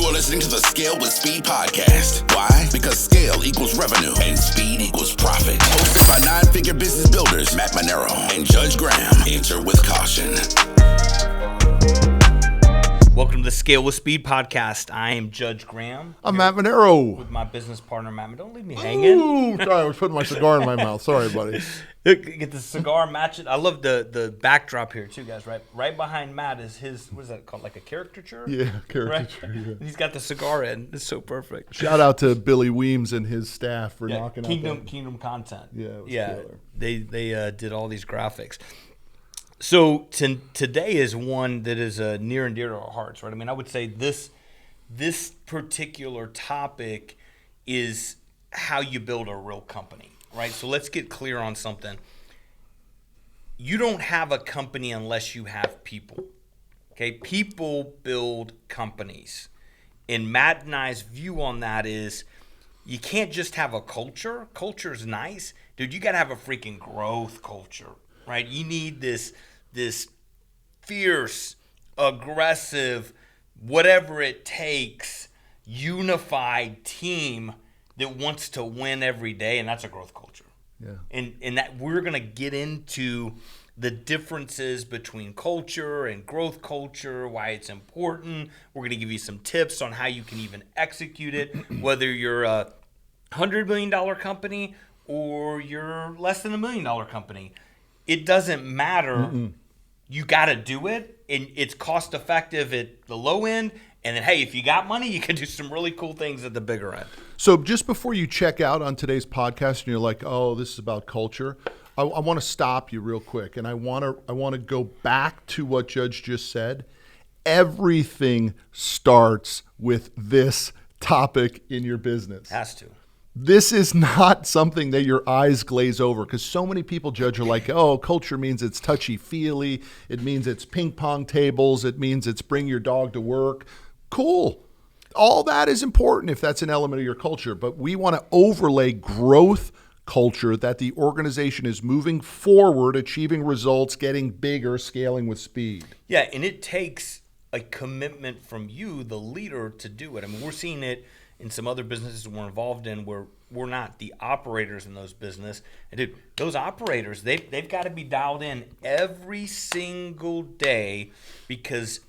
are listening to the Scale with Speed podcast. Why? Because scale equals revenue and speed equals profit. Hosted by nine-figure business builders Matt Monero and Judge Graham. Enter with caution. Welcome to the Scale with Speed podcast. I am Judge Graham. I'm Matt Monero. With my business partner, Matt. Don't leave me hanging. Ooh, sorry, I was putting my cigar in my mouth. Sorry, buddy. Get the cigar, match it. I love the backdrop here, too, guys. Right behind Matt is his, what is that called, like a caricature? Yeah, caricature. Right? Yeah. He's got the cigar in. It's so perfect. Shout out to Billy Weems and his staff for knocking out Kingdom Content. Yeah, it was killer. They did all these graphics. So today is one that is near and dear to our hearts, right? I mean, I would say this particular topic is how you build a real company, right? So let's get clear on something. You don't have a company unless you have people, okay? People build companies. And Matt and I's view on that is you can't just have a culture. Culture's nice. Dude, you got to have a freaking growth culture, right? You need this fierce, aggressive, whatever it takes, unified team that wants to win every day, and that's a growth culture. Yeah. And that we're going to get into the differences between culture and growth culture, why it's important. We're going to give you some tips on how you can even execute it, whether you're a $100 million company or you're less than $1 million company. It doesn't matter. Mm-mm. You got to do it, and it's cost effective at the low end. And then, hey, if you got money, you can do some really cool things at the bigger end. So just before you check out on today's podcast and you're like, oh, this is about culture, I want to stop you real quick. And I want to go back to what Judge just said. Everything starts with this topic in your business. Has to. This is not something that your eyes glaze over, because so many people, Judge, are like, oh, culture means it's touchy-feely. It means it's ping pong tables. It means it's bring your dog to work. Cool. All that is important if that's an element of your culture. But we want to overlay growth culture, that the organization is moving forward, achieving results, getting bigger, scaling with speed. Yeah, and it takes a commitment from you, the leader, to do it. I mean, we're seeing it in some other businesses we're involved in where we're not the operators in those business. And dude, those operators, they've got to be dialed in every single day, because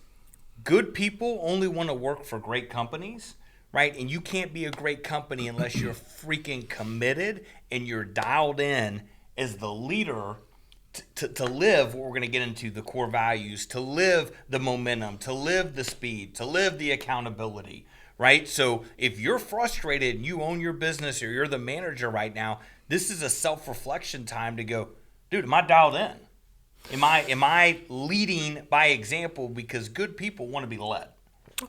good people only want to work for great companies, right? And you can't be a great company unless you're freaking committed and you're dialed in as the leader to live what we're going to get into, the core values, to live the momentum, to live the speed, to live the accountability. Right? So if you're frustrated and you own your business or you're the manager right now, this is a self-reflection time to go, dude, am I dialed in? Am I leading by example? Because good people want to be led.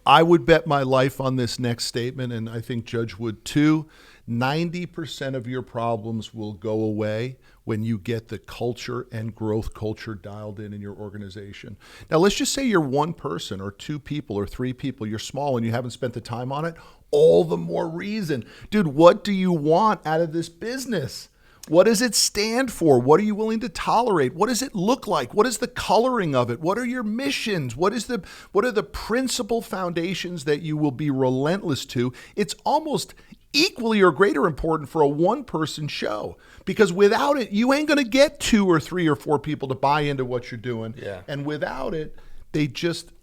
I would bet my life on this next statement, and I think Judge would too. 90% of your problems will go away when you get the culture and growth culture dialed in your organization. Now, let's just say you're one person or two people or three people. You're small and you haven't spent the time on it. All the more reason. Dude, what do you want out of this business? What does it stand for? What are you willing to tolerate? What does it look like? What is the coloring of it? What are your missions? What are the principal foundations that you will be relentless to? It's almost equally or greater important for a one-person show, because without it, you ain't going to get 2 or 3 or 4 people to buy into what you're doing. Yeah. And without it,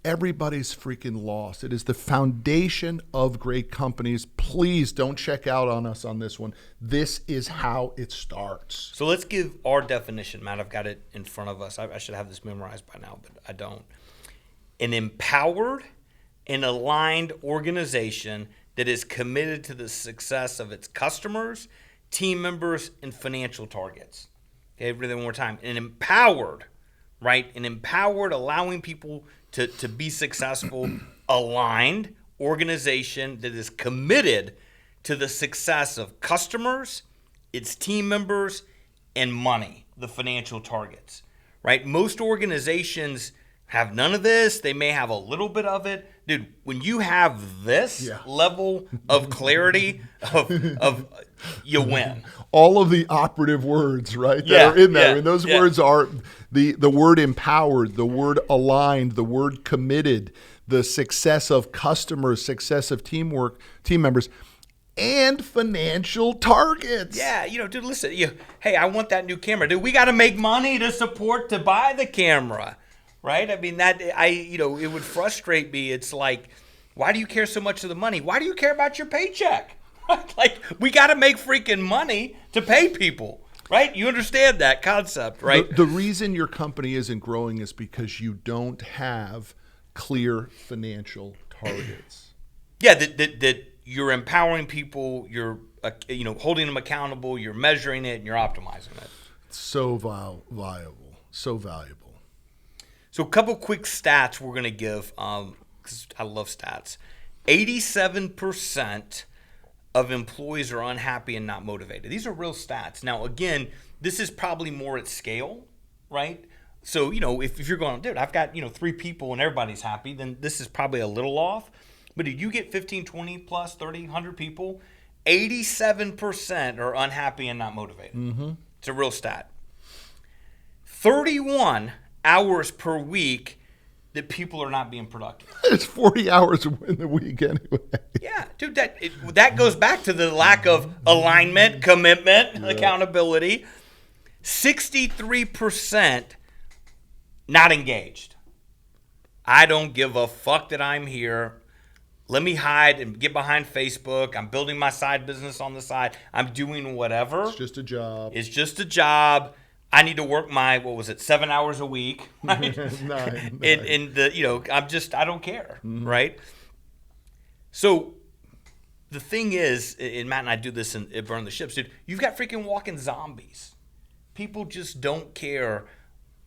everybody's freaking lost. It is the foundation of great companies. Please don't check out on us on this one. This is how it starts. So let's give our definition, Matt. I've got it in front of us. I should have this memorized by now, but I don't. An empowered and aligned organization that is committed to the success of its customers, team members, and financial targets. Okay, read that one more time. An empowered, right? An empowered, allowing people to be successful, aligned organization that is committed to the success of customers, its team members, and money, the financial targets, right? Most organizations have none of this. They may have a little bit of it. Dude, when you have this level of clarity of you win. All of the operative words, right, that are in there. And those words are the word empowered, the word aligned, the word committed, the success of customers, success of team members, and financial targets. Yeah, dude, listen, hey, I want that new camera. Dude, we got to make money to buy the camera, right? I mean, it would frustrate me. It's like, why do you care so much of the money? Why do you care about your paycheck? Like, we got to make freaking money to pay people, right? You understand that concept, right? The reason your company isn't growing is because you don't have clear financial targets. Yeah, that you're empowering people, you're holding them accountable, you're measuring it, and you're optimizing it. So viable, so valuable. So a couple quick stats we're going to give, because I love stats. 87% of employees are unhappy and not motivated. These are real stats. Now, again, this is probably more at scale, right? So, if you're going, dude, I've got, 3 people and everybody's happy, then this is probably a little off. But if you get 15, 20 plus 30, 100 people, 87% are unhappy and not motivated. Mm-hmm. It's a real stat. 31 hours per week that people are not being productive. It's 40 hours in the week anyway. Yeah, dude, that goes back to the lack of alignment, commitment, accountability. 63% not engaged. I don't give a fuck that I'm here. Let me hide and get behind Facebook. I'm building my side business on the side. I'm doing whatever. It's just a job. I need to work my 7 hours a week. Right? Nine. I don't care, right? So the thing is, and Matt and I do this at Burn the Ships, dude, you've got freaking walking zombies. People just don't care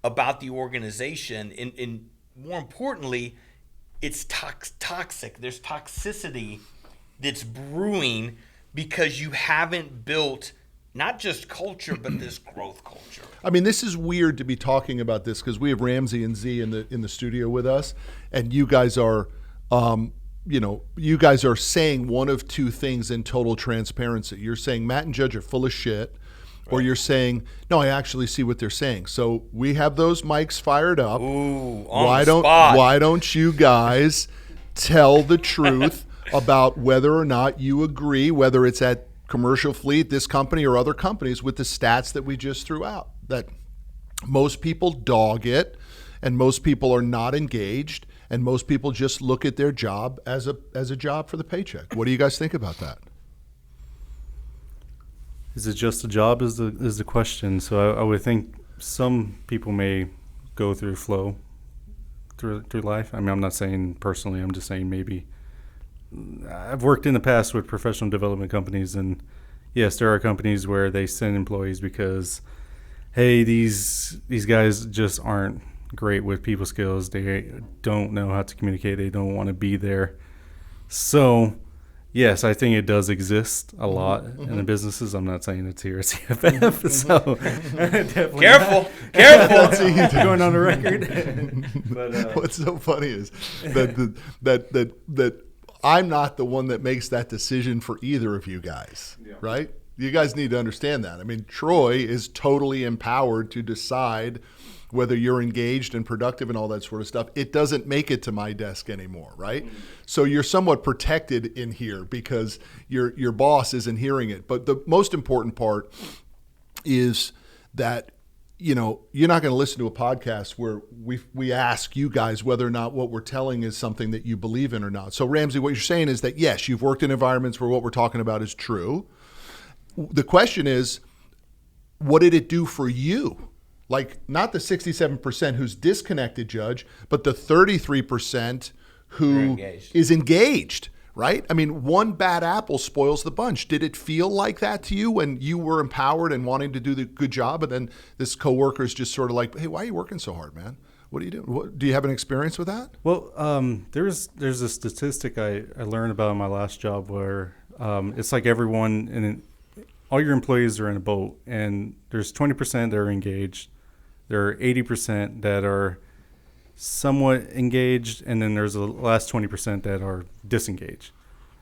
about the organization. And more importantly, it's toxic. There's toxicity that's brewing because you haven't built not just culture, but this growth culture. I mean, this is weird to be talking about this because we have Ramsey and Z in the studio with us, and you guys are, you guys are saying one of two things in total transparency. You're saying Matt and Judge are full of shit, or you're saying, no, I actually see what they're saying. So we have those mics fired up. Ooh, on the spot. Why don't you guys tell the truth about whether or not you agree, whether it's at Commercial Fleet, this company, or other companies, with the stats that we just threw out, that most people dog it and most people are not engaged and most people just look at their job as a job for the paycheck. What do you guys think about that? Is it just a job is the question. So I would think some people may go through flow through life. I mean, I'm not saying personally, I'm just saying maybe. I've worked in the past with professional development companies, and yes, there are companies where they send employees because, hey, these guys just aren't great with people skills. They don't know how to communicate. They don't want to be there. So yes, I think it does exist a lot in the businesses. I'm not saying it's here at CFF, so definitely Careful. Going on the record. But, what's so funny is that I'm not the one that makes that decision for either of you guys, right? You guys need to understand that. I mean, Troy is totally empowered to decide whether you're engaged and productive and all that sort of stuff. It doesn't make it to my desk anymore, right? Mm-hmm. So you're somewhat protected in here because your boss isn't hearing it. But the most important part is that, you're not going to listen to a podcast where we ask you guys whether or not what we're telling is something that you believe in or not. So Ramsey, what you're saying is that, yes, you've worked in environments where what we're talking about is true. The question is, what did it do for you? Like, not the 67% who's disconnected, Judge, but the 33% who is engaged, right? I mean, one bad apple spoils the bunch. Did it feel like that to you when you were empowered and wanting to do the good job, and then this coworker is just sort of like, hey, why are you working so hard, man? What are you doing? Do you have an experience with that? Well, there's a statistic I learned about in my last job where it's like everyone in all your employees are in a boat, and there's 20% that are engaged. There are 80% that are somewhat engaged, and then there's the last 20% that are disengaged.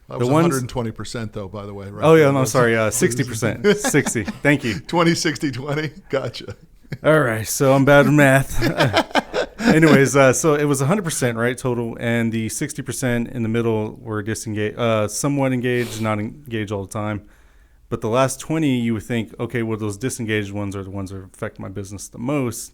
That was 120% though, by the way, right? Oh yeah, no, sorry, 60%. 60. Thank you. 20, 60, 20. Gotcha. All right, so I'm bad with math. Anyways, so it was 100%, right, total, and the 60% in the middle were disengaged, somewhat engaged, not engaged all the time. But the last 20, you would think, okay, well, those disengaged ones are the ones that affect my business the most.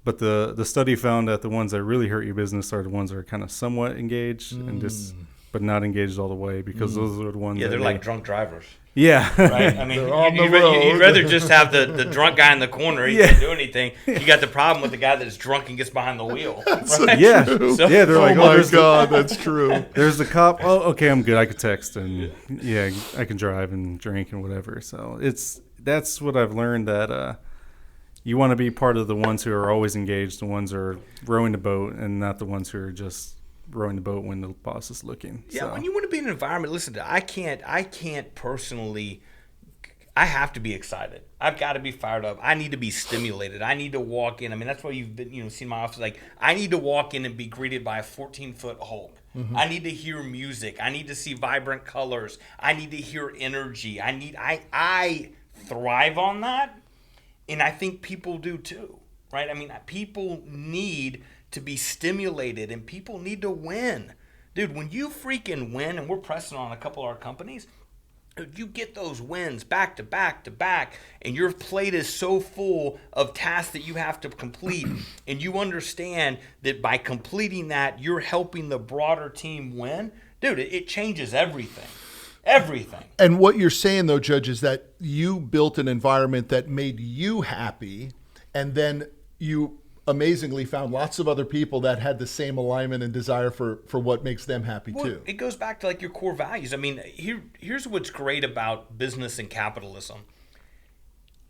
But the study found that the ones that really hurt your business are the ones that are kind of somewhat engaged and just, but not engaged all the way, because those are the ones. Yeah, that they're like drunk drivers. Yeah. Right? I mean, you'd rather just have the drunk guy in the corner. He can't do anything. You got the problem with the guy that's drunk and gets behind the wheel. Right? Yeah. So, Yeah, they're like, Oh my there's God, that's true. there's the cop. Oh, okay, I'm good. I could text and yeah, I can drive and drink and whatever. So that's what I've learned, that you want to be part of the ones who are always engaged, the ones who are rowing the boat, and not the ones who are just rowing the boat when the boss is looking. Yeah, So. when you want to be in an environment, listen, I can't personally. I have to be excited. I've got to be fired up. I need to be stimulated. I need to walk in. I mean, that's why you've been, seen my office. Like, I need to walk in and be greeted by a 14-foot Hulk. Mm-hmm. I need to hear music. I need to see vibrant colors. I need to hear energy. I thrive on that, and I think people do too, right? I mean, people need to be stimulated, and people need to win. Dude, when you freaking win, and we're pressing on a couple of our companies, you get those wins back to back to back, and your plate is so full of tasks that you have to complete, and you understand that by completing that, you're helping the broader team win. Dude, it changes everything. Everything. And what you're saying, though, Judge, is that you built an environment that made you happy, and then you amazingly found lots of other people that had the same alignment and desire for what makes them happy too. It goes back to like your core values. I mean, here's what's great about business and capitalism.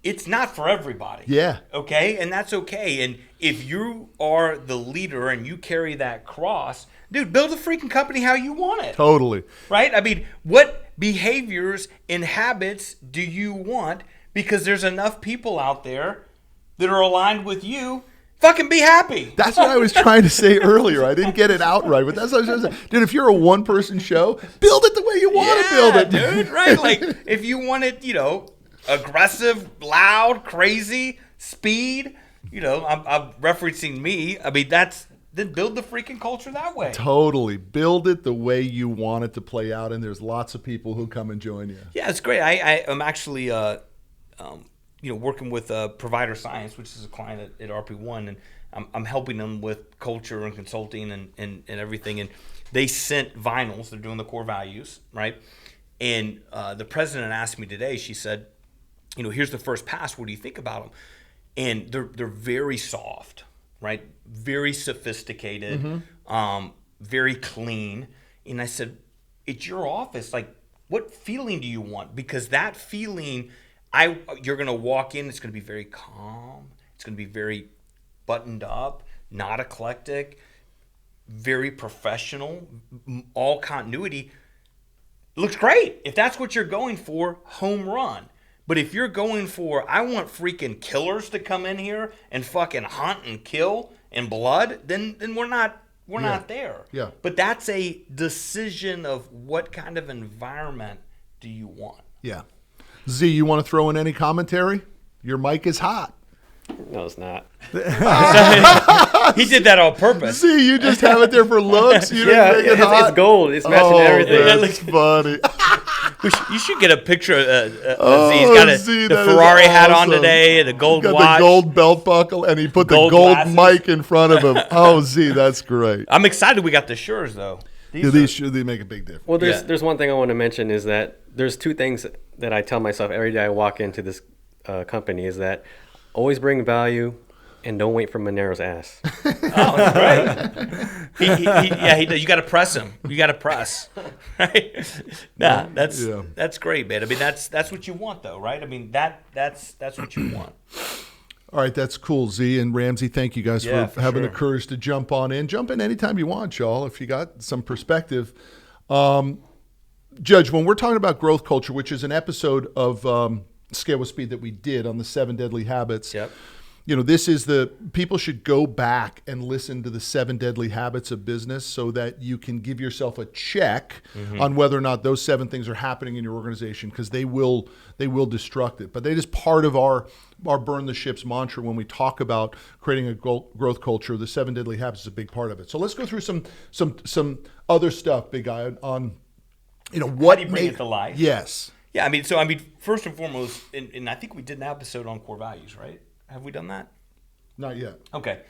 It's not for everybody. Yeah. Okay? And that's okay. And if you are the leader and you carry that cross, dude, build a freaking company how you want it. Totally. Right? I mean, what behaviors and habits do you want? Because there's enough people out there that are aligned with you. Fucking be happy. That's what I was trying to say earlier. I didn't get it outright, but that's what I was trying to say. Dude, if you're a one-person show, build it the way you want to build it. Dude, right? Like, if you want it, aggressive, loud, crazy, speed, I'm referencing me. I mean, then build the freaking culture that way. Totally. Build it the way you want it to play out, and there's lots of people who come and join you. Yeah, it's great. I am actually working with Provider Science, which is a client at RP1, and I'm helping them with culture and consulting and everything. And they sent vinyls. They're doing the core values, right? And the president asked me today, she said, here's the first pass. What do you think about them? And they're very soft, right? Very sophisticated, very clean. And I said, it's your office. Like, what feeling do you want? Because that feeling, you're going to walk in, it's going to be very calm. It's going to be very buttoned up, not eclectic, very professional, all continuity. Looks great. If that's what you're going for, home run. But if you're going for, I want freaking killers to come in here and fucking hunt and kill and blood, then we're not there. Yeah. But that's a decision of what kind of environment do you want. Yeah. Z, you want to throw in any commentary? Your mic is hot. No, it's not. He did that on purpose. Z, you just have it there for looks. You didn't make it hot. It's gold. It's matching everything. That's funny. You should get a picture of Z. He's got Z, the that is Ferrari hat on awesome. today and a gold Got watch. the gold belt buckle, and he put Gold the gold glasses. mic in front of him. Oh, Z, that's great. I'm excited we got the Sures, though. They make a big difference. Well, there's one thing I want to mention is that there's two things that I tell myself every day I walk into this company is that always bring value and don't wait for Monero's ass. Oh, that's great. You got to press him. You got to press. Right? Nah, that's great, man. I mean, that's what you want, though, right? I mean, that's what you want. All right, that's cool, Z and Ramsey. Thank you guys for having sure. the courage to jump on in. Jump in anytime you want, y'all, if you got some perspective. Judge, when we're talking about growth culture, which is an episode of Scale with Speed that we did on the 7 Deadly Habits, Yep. this is people should go back and listen to the 7 Deadly Habits of Business so that you can give yourself a check on whether or not those 7 things are happening in your organization, because they will destruct it. But it is part of our burn the ships mantra when we talk about creating a growth culture. The 7 Deadly Habits is a big part of it. So let's go through some other stuff, Big Guy, on what do you bring it to life? Yes. Yeah, first and foremost, and I think we did an episode on core values, right? Have we done that? Not yet. Okay,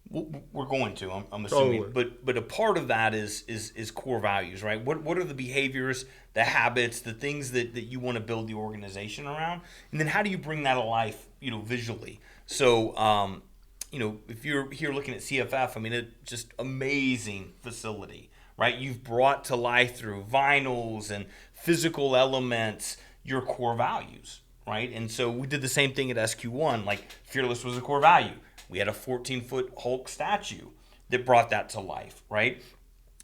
we're going to. I'm assuming, Totally. but a part of that is core values, right? What are the behaviors, the habits, the things that you want to build the organization around, and then how do you bring that to life, visually? So, if you're here looking at CFF, it's just amazing facility, right? You've brought to life through vinyls and physical elements your core values. Right, and so we did the same thing at SQ1. Like, fearless was a core value. We had a 14-foot Hulk statue that brought that to life. Right,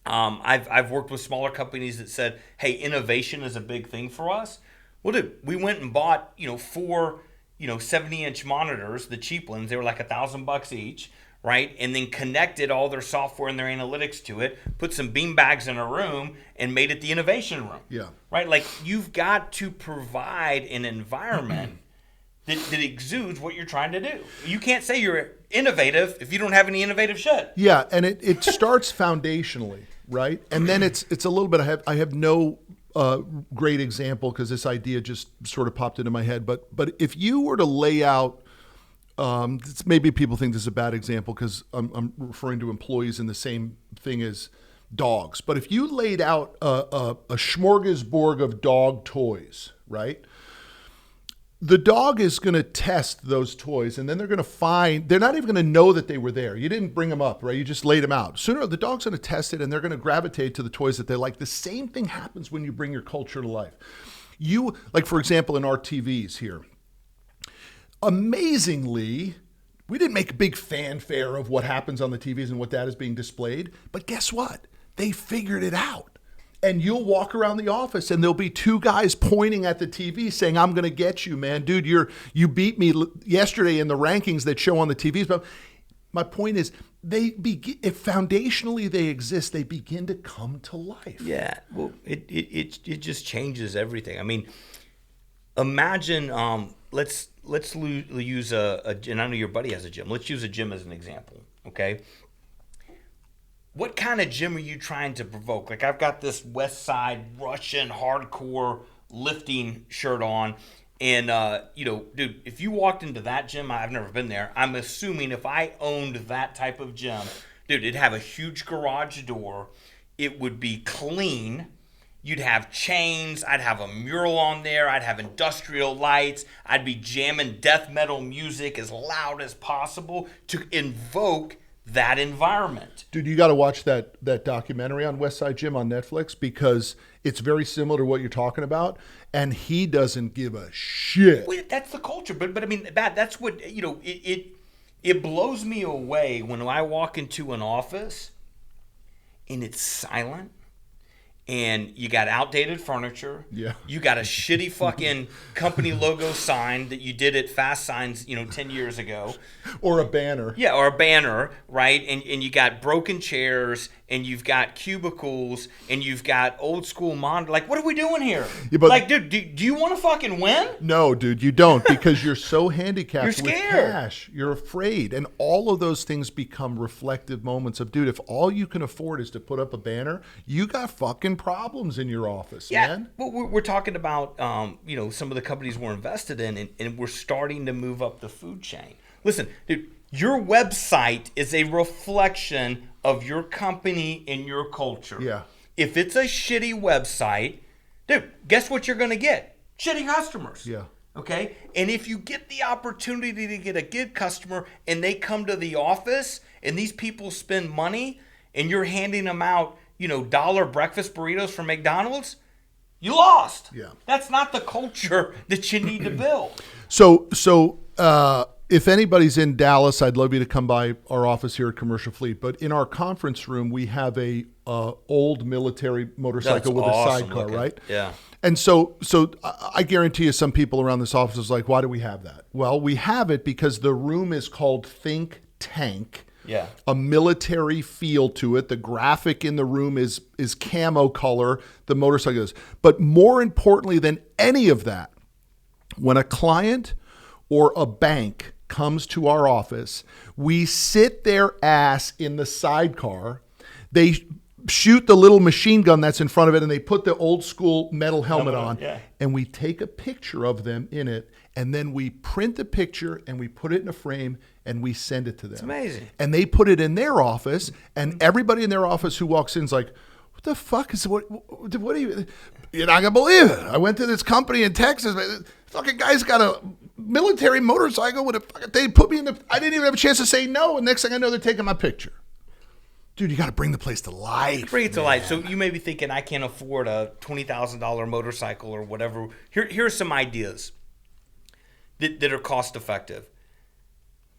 I've worked with smaller companies that said, "Hey, innovation is a big thing for us." Well, dude, we went and bought 4 70-inch monitors, the cheap ones. They were like $1,000 each. Right, and then connected all their software and their analytics to it, put some bean bags in a room, and made it the innovation room. Yeah. Right, like, you've got to provide an environment that exudes what you're trying to do. You can't say you're innovative if you don't have any innovative shit. Yeah, and it starts foundationally, right? And then it's a little bit. I have no great example because this idea just sort of popped into my head. But if you were to lay out. Maybe people think this is a bad example because I'm referring to employees in the same thing as dogs. But if you laid out a smorgasbord of dog toys, right? The dog is going to test those toys, and then they're not even going to know that they were there. You didn't bring them up, right? You just laid them out. Sooner, the dog's going to test it, and they're going to gravitate to the toys that they like. The same thing happens when you bring your culture to life. Like, for example, in our TVs here, amazingly, we didn't make a big fanfare of what happens on the TVs and what that is being displayed. But guess what? They figured it out. And you'll walk around the office and there'll be 2 guys pointing at the TV saying, "I'm going to get you, man. Dude, you beat me yesterday in the rankings that show on the TVs." But my point is, if foundationally they exist, they begin to come to life. Yeah, well, it just changes everything. Imagine, let's use and I know your buddy has a gym. Let's use a gym as an example, okay? What kind of gym are you trying to provoke? Like, I've got this West Side Russian hardcore lifting shirt on, and dude, if you walked into that gym, I've never been there. I'm assuming if I owned that type of gym, dude, it'd have a huge garage door. It would be clean. You'd have chains. I'd have a mural on there. I'd have industrial lights. I'd be jamming death metal music as loud as possible to invoke that environment. Dude, you got to watch that documentary on West Side Gym on Netflix because it's very similar to what you're talking about, and he doesn't give a shit. Well, that's the culture, but that's what it blows me away when I walk into an office and it's silent. And you got outdated furniture. Yeah. You got a shitty fucking company logo sign that you did at Fast Signs, 10 years ago. Or a banner. Yeah, or a banner, right? And you got broken chairs, and you've got cubicles, and you've got old school monitor. Like, what are we doing here? Yeah, but like, dude, do you want to fucking win? No, dude, you don't, because you're so handicapped You're with scared. cash. You're afraid. And all of those things become reflective moments of, dude, if all you can afford is to put up a banner, you got fucking problems in your office, man. Well, we're talking about, some of the companies we're invested in, and we're starting to move up the food chain. Listen, dude, your website is a reflection of your company and your culture. Yeah. If it's a shitty website, dude, guess what you're going to get? Shitty customers. Yeah. Okay? And if you get the opportunity to get a good customer and they come to the office and these people spend money and you're handing them out, dollar breakfast burritos from McDonald's, you lost. Yeah. That's not the culture that you need to build. So if anybody's in Dallas, I'd love you to come by our office here at Commercial Fleet. But in our conference room, we have a old military motorcycle with awesome a sidecar, looking. right? Yeah. And so I guarantee you some people around this office is like, why do we have that? Well, we have it because the room is called Think Tank. Yeah. A military feel to it. The graphic in the room is camo color. The motorcycle is. But more importantly than any of that, when a client or a bank comes to our office, we sit their ass in the sidecar. They shoot the little machine gun that's in front of it, and they put the old school metal helmet on, yeah. and we take a picture of them in it, and then we print the picture and we put it in a frame and we send it to them. It's amazing. And they put it in their office, and everybody in their office who walks in is like, what the fuck is what are you? You're not gonna believe it. I went to this company in Texas. Fucking guy's got a military motorcycle with a. They put me in the. I didn't even have a chance to say no. And next thing I know, they're taking my picture. Dude, you got to bring the place to life. Bring it to life. So you may be thinking, I can't afford a $20,000 motorcycle or whatever. Here's some ideas that are cost effective.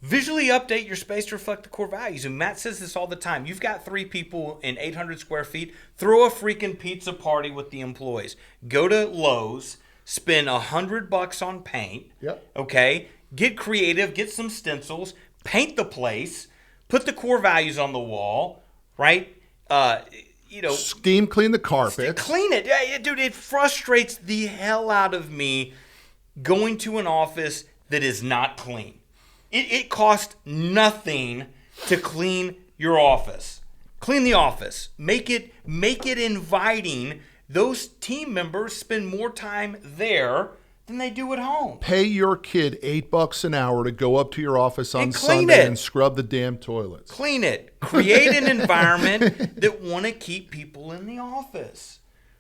Visually update your space to reflect the core values. And Matt says this all the time. You've got 3 people in 800 square feet. Throw a freaking pizza party with the employees. Go to Lowe's. Spend $100 on paint. Yep. Okay. Get creative. Get some stencils. Paint the place. Put the core values on the wall. Right. Steam clean the carpet. Clean it. Yeah, dude, it frustrates the hell out of me going to an office that is not clean. It costs nothing to clean your office. Clean the office. Make it inviting. Those team members spend more time there than they do at home. Pay your kid $8 an hour to go up to your office on And clean Sunday it. and scrub the damn toilets. Clean it. Create an environment that want to keep people in the office.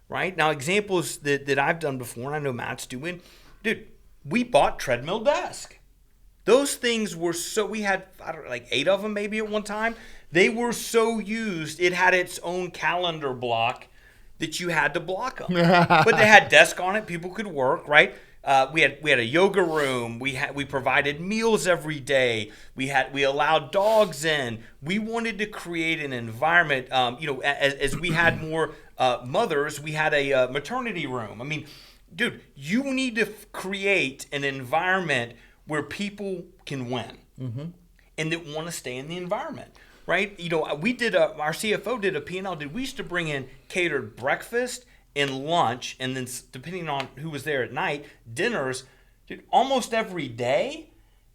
Right? Now, examples that I've done before, and I know Matt's doing, dude, we bought treadmill desk. Those things were so, we had, like 8 of them maybe at one time. They were so used, it had its own calendar block that you had to block them. But they had desk on it, people could work, right? We had a yoga room. We provided meals every day. We allowed dogs in. We wanted to create an environment. As we had more mothers, we had a maternity room. I mean, dude, you need to create an environment where people can win and that want to stay in the environment, right? We did our CFO did a P&L. We used to bring in catered breakfast and lunch, and then depending on who was there at night, dinners, dude, almost every day.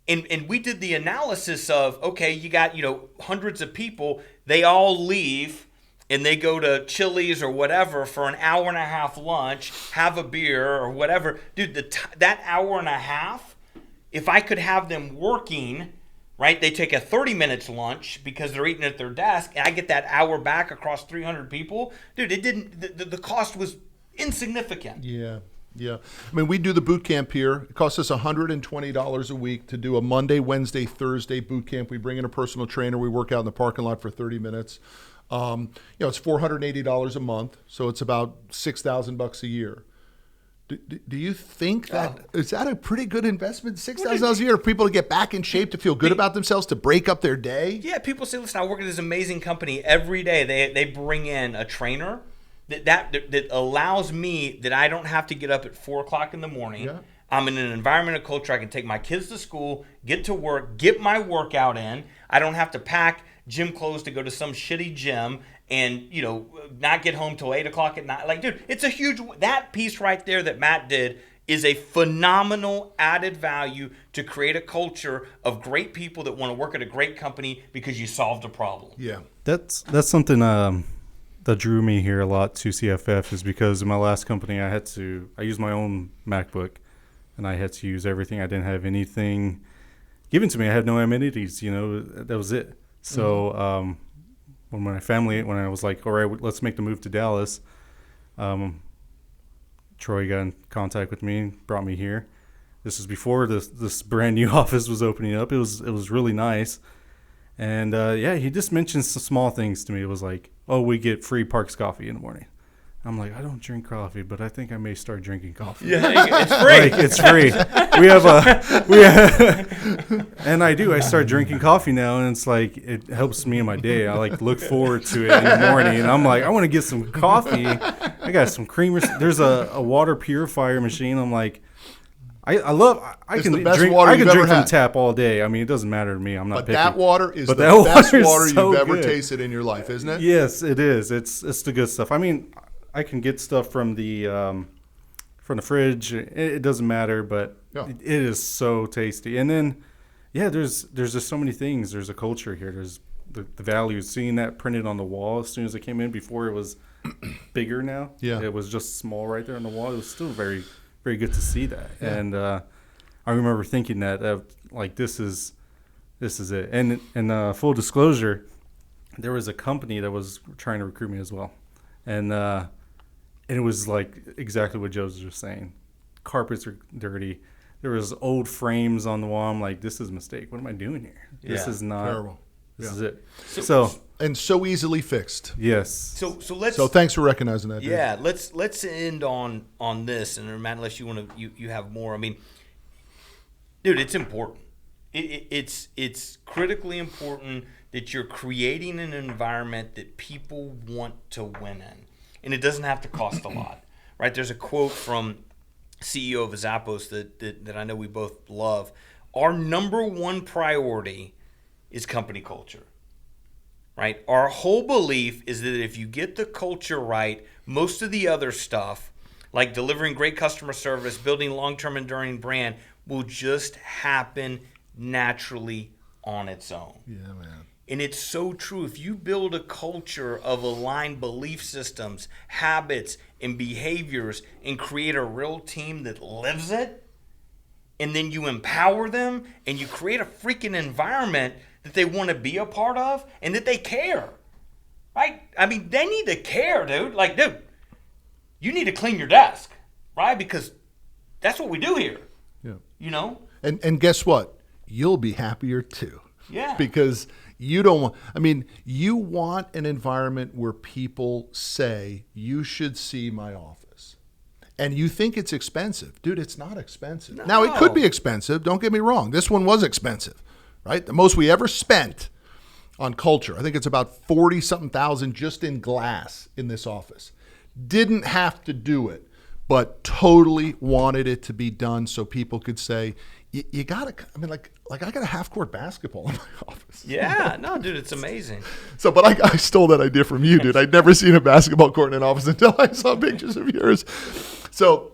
And we did the analysis of, okay, you got, hundreds of people, they all leave and they go to Chili's or whatever for an hour and a half lunch, have a beer or whatever. Dude, that hour and a half, if I could have them working, right, they take a 30 minutes lunch because they're eating at their desk, and I get that hour back across 300 people. Dude, the cost was insignificant. Yeah. I mean, we do the boot camp here. It costs us $120 a week to do a Monday, Wednesday, Thursday boot camp. We bring in a personal trainer. We work out in the parking lot for 30 minutes. It's $480 a month, so it's about $6,000 a year. Do you think is that a pretty good investment? $6,000 a year for people to get back in shape, to feel good about themselves, to break up their day? Yeah, people say, listen, I work at this amazing company every day. They bring in a trainer that allows me that I don't have to get up at 4 o'clock in the morning. Yeah. I'm in an environment of culture. I can take my kids to school, get to work, get my workout in. I don't have to pack gym clothes to go to some shitty gym and, not get home till 8 o'clock at night. Like, dude, it's a huge, that piece right there that Matt did is a phenomenal added value to create a culture of great people that want to work at a great company because you solved a problem. Yeah. That's something that drew me here a lot to CFF, is because in my last company, I used my own MacBook and I had to use everything. I didn't have anything given to me. I had no amenities, that was it. So, when I was like, all right, let's make the move to Dallas, Troy got in contact with me and brought me here. This was before this brand new office was opening up. It was really nice. And he just mentioned some small things to me. It was like, oh, we get free Parks coffee in the morning. I'm like, I don't drink coffee, but I think I may start drinking coffee. Yeah, it's free. Like, it's free. And I do. I start drinking coffee now, and it's like it helps me in my day. I like look forward to it in the morning, and I'm like, I want to get some coffee. I got some creamers. There's a water purifier machine. I'm like, I love. I It's can the best drink. water I can you've drink ever from had. tap all day. I mean, it doesn't matter to me. I'm not But picky. that water is But the that best water is water so you've ever good. tasted in your life, isn't it? Yes, it is. It's the good stuff. I mean, I can get stuff from the fridge. It doesn't matter, but Yeah. it is so tasty. And then, yeah, there's just so many things. There's a culture here. There's the values. Seeing that printed on the wall as soon as I came in. Before it was bigger now. Yeah. It was just small right there on the wall. It was still very, very good to see that. Yeah. And I remember thinking that like this is it. And full disclosure, there was a company that was trying to recruit me as well. And it was like exactly what Joe was just saying. Carpets are dirty. There was old frames on the wall. I'm like, this is a mistake. What am I doing here? This Yeah. is not. Terrible. This Yeah. is it. So And so easily fixed. yes. So let's. So thanks for recognizing that. Dude. Yeah, let's end on this, and Matt, unless you want to, you have more. I mean, dude, it's important. It's critically important that you're creating an environment that people want to win in, and it doesn't have to cost a lot, right? There's a quote from CEO of Zappos that I know we both love. Our number one priority is company culture. Right? Our whole belief is that if you get the culture right, most of the other stuff, like delivering great customer service, building long-term enduring brand, will just happen naturally on its own. Yeah, man. And it's so true. If you build a culture of aligned belief systems, habits, and behaviors, and create a real team that lives it, and then you empower them, and you create a freaking environment that they want to be a part of and that they care, right? I mean, they need to care, dude. Like, dude, you need to clean your desk, right? Because that's what we do here, Yeah. you know? And guess what? You'll be happier too. Yeah. Because you don't want, I mean, you want an environment where people say, you should see my office. And you think it's expensive. Dude, it's not expensive. No. Now, it could be expensive. Don't get me wrong. This one was expensive, right? The most we ever spent on culture, I think it's about 40-something thousand just in glass in this office. Didn't have to do it, but totally wanted it to be done so people could say, you got to, I mean, like I got a half-court basketball in my office. Yeah, no, dude, it's amazing. So, but I stole that idea from you, dude. I'd never seen a basketball court in an office until I saw pictures of yours. So,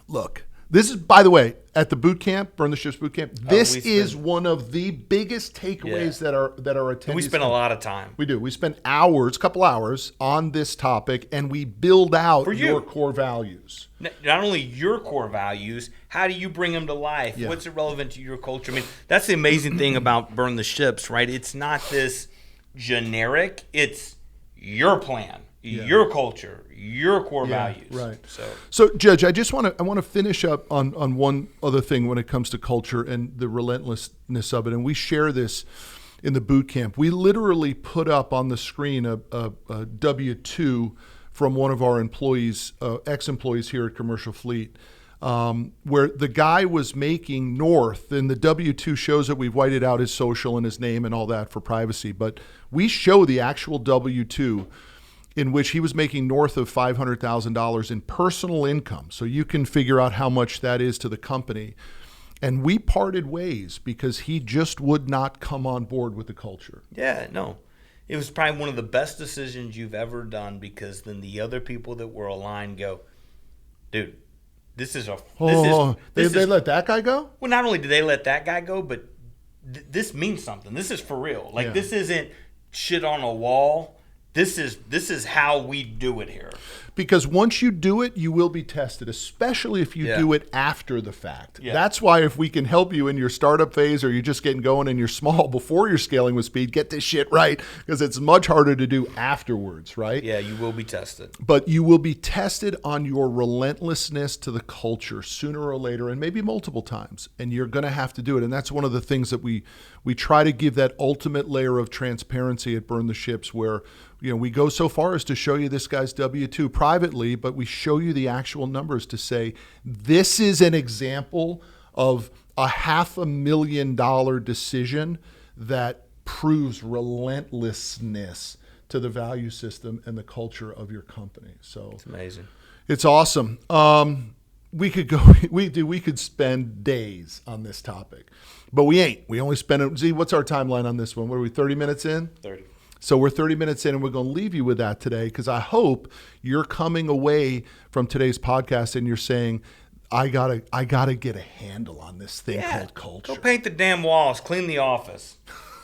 look, this is, by the way, at the boot camp, Burn the Ships boot camp. This is one of the biggest takeaways that our attendees. And we spend a lot of time. We do. We spend hours, couple hours on this topic, and we build out For you. your core values. Not only your core values, how do you bring them to life? Yeah. What's relevant to your culture? I mean, that's the amazing thing about Burn the Ships, right? It's not this generic. It's your plan, your culture, your core values. Right. So Judge, I want to finish up on one other thing when it comes to culture and the relentlessness of it. And we share this in the boot camp. We literally put up on the screen a W-2 from one of our employees, ex-employees here at Commercial Fleet, where the guy was making north, and the W-2 shows that we've whited out his social and his name and all that for privacy, but we show the actual W-2 in which he was making north of $500,000 in personal income. So you can figure out how much that is to the company. And we parted ways because he just would not come on board with the culture. yeah, no. It was probably one of the best decisions you've ever done, because then the other people that were aligned go, dude, this is They let that guy go? Well, not only did they let that guy go, but this means something. This is for real. Like, this isn't shit on a wall. This is how we do it here. Because once you do it, you will be tested, especially if you do it after the fact. Yeah. That's why if we can help you in your startup phase, or you're just getting going and you're small before you're scaling with speed, get this shit right, because it's much harder to do afterwards, right? Yeah, you will be tested. But you will be tested on your relentlessness to the culture sooner or later, and maybe multiple times. And you're going to have to do it. And that's one of the things that we try to give that ultimate layer of transparency at Burn the Ships, where we go so far as to show you this guy's W-2. privately, but we show you the actual numbers to say, this is an example of a $500,000 decision that proves relentlessness to the value system and the culture of your company. So It's amazing. it's awesome. We could spend days on this topic, but we ain't. We only spend it. Z, what's our timeline on this one? What are we, 30 minutes in? 30. So we're 30 minutes in, and we're going to leave you with that today, because I hope you're coming away from today's podcast and you're saying, I gotta get a handle on this thing called culture. Go paint the damn walls, clean the office.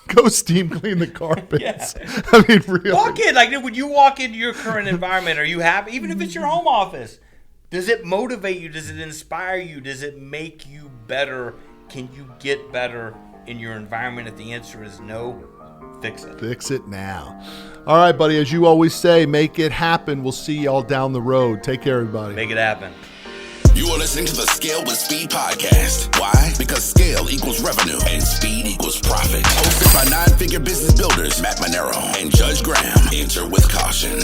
Go steam clean the carpets. Yeah. I mean, really. Walk in, like when you walk into your current environment, are you happy? Even if it's your home office, does it motivate you? Does it inspire you? Does it make you better? Can you get better in your environment? If the answer is no, fix it. Fix it now. All right, buddy. As you always say, make it happen. We'll see y'all down the road. Take care, everybody. Make it happen. You are listening to the Scale with Speed podcast. Why? Because scale equals revenue and speed equals profit. Hosted by 9-figure business builders Matt Manero and Judge Graham. Enter with caution.